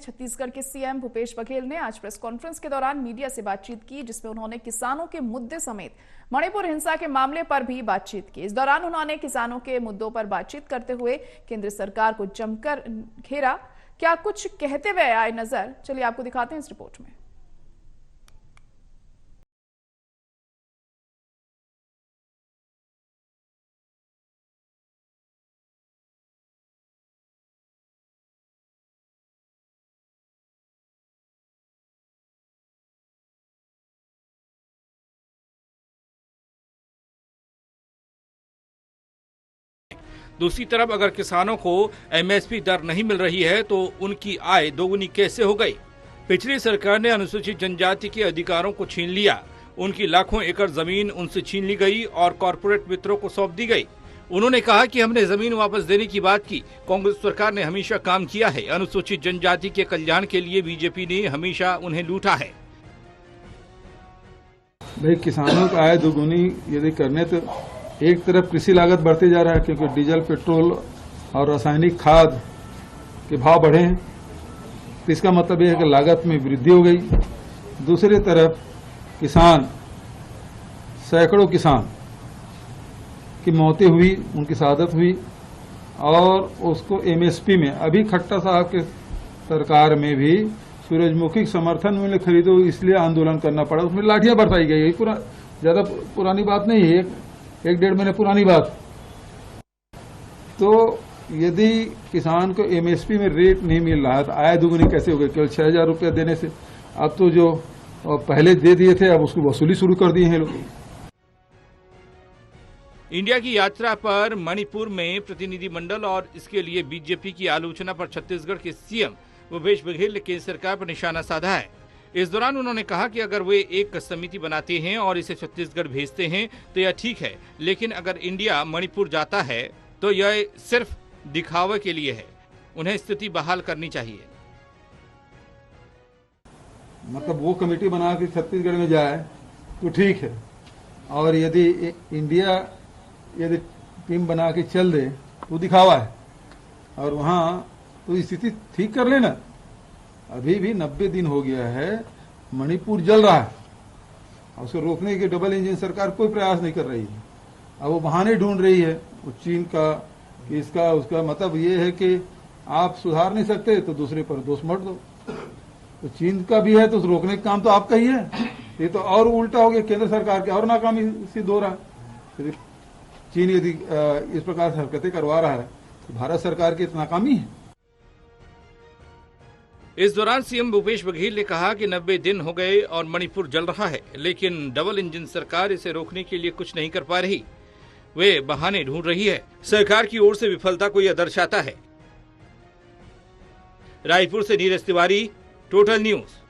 छत्तीसगढ़ के सीएम भूपेश बघेल ने आज प्रेस कॉन्फ्रेंस के दौरान मीडिया से बातचीत की, जिसमें उन्होंने किसानों के मुद्दे समेत मणिपुर हिंसा के मामले पर भी बातचीत की। इस दौरान उन्होंने किसानों के मुद्दों पर बातचीत करते हुए केंद्र सरकार को जमकर घेरा। क्या कुछ कहते हुए आए नजर, चलिए आपको दिखाते हैं इस रिपोर्ट में। दूसरी तरफ अगर किसानों को एमएसपी दर नहीं मिल रही है तो उनकी आय दोगुनी कैसे हो गई। पिछली सरकार ने अनुसूचित जनजाति के अधिकारों को छीन लिया, उनकी लाखों एकड़ जमीन उनसे छीन ली गई और कॉरपोरेट मित्रों को सौंप दी गई। उन्होंने कहा कि हमने जमीन वापस देने की बात की। कांग्रेस सरकार ने हमेशा काम किया है। अनुसूचित जनजाति के कल्याण के लिए बीजेपी ने हमेशा उन्हें लूटा है। भाई, किसानों का आय दोगुनी यदि करने तो एक तरफ कृषि लागत बढ़ते जा रहा है, क्योंकि डीजल, पेट्रोल और रासायनिक खाद के भाव बढ़े हैं, तो इसका मतलब यह है कि लागत में वृद्धि हो गई। दूसरी तरफ किसान, सैकड़ों किसान की मौतें हुई, उनकी शहादत हुई और उसको एमएसपी में अभी खट्टर साहब के सरकार में भी सूरजमुखी समर्थन मूल्य खरीदो इसलिए आंदोलन करना पड़ा, उसमें लाठियां बरसाई गई। यही ज्यादा पुरानी बात नहीं है, एक डेढ़ महीने पुरानी बात। तो यदि किसान को एमएसपी में रेट नहीं मिल रहा है तो आय दुगुनी कैसे हो गई केवल 6,000 रुपया देने से। अब तो जो पहले दे दिए थे अब उसकी वसूली शुरू कर दिए हैं लोग। इंडिया की यात्रा पर मणिपुर में प्रतिनिधिमंडल और इसके लिए बीजेपी की आलोचना पर छत्तीसगढ़ के सीएम भूपेश बघेल ने केंद्र सरकार पर निशाना साधा है। इस दौरान उन्होंने कहा कि अगर वे एक समिति बनाते हैं और इसे छत्तीसगढ़ भेजते हैं तो यह ठीक है, लेकिन अगर इंडिया मणिपुर जाता है तो यह सिर्फ दिखावे के लिए है। उन्हें स्थिति बहाल करनी चाहिए। मतलब वो कमेटी बना के छत्तीसगढ़ में जाए तो ठीक है, और यदि इंडिया यदि टीम बना के चल दे तो दिखावा है, और वहां तो स्थिति ठीक कर लेना। अभी भी 90 दिन हो गया है, मणिपुर जल रहा है और उसको रोकने की डबल इंजन सरकार कोई प्रयास नहीं कर रही है। अब वो बहाने ढूंढ रही है, वो चीन का, इसका, उसका। मतलब ये है कि आप सुधार नहीं सकते तो दूसरे पर दोष मत दो। तो चीन का भी है तो रोकने का काम तो आपका ही है। ये तो और उल्टा हो गया, केंद्र सरकार के और नाकामी सिद्ध हो रहा है। चीन यदि इस प्रकार से हरकतें करवा रहा है तो भारत सरकार की नाकामी है। इस दौरान सीएम भूपेश बघेल ने कहा कि 90 दिन हो गए और मणिपुर जल रहा है, लेकिन डबल इंजन सरकार इसे रोकने के लिए कुछ नहीं कर पा रही। वे बहाने ढूंढ रही है। सरकार की ओर से विफलता को यह दर्शाता है। रायपुर से नीरज तिवारी, टोटल न्यूज।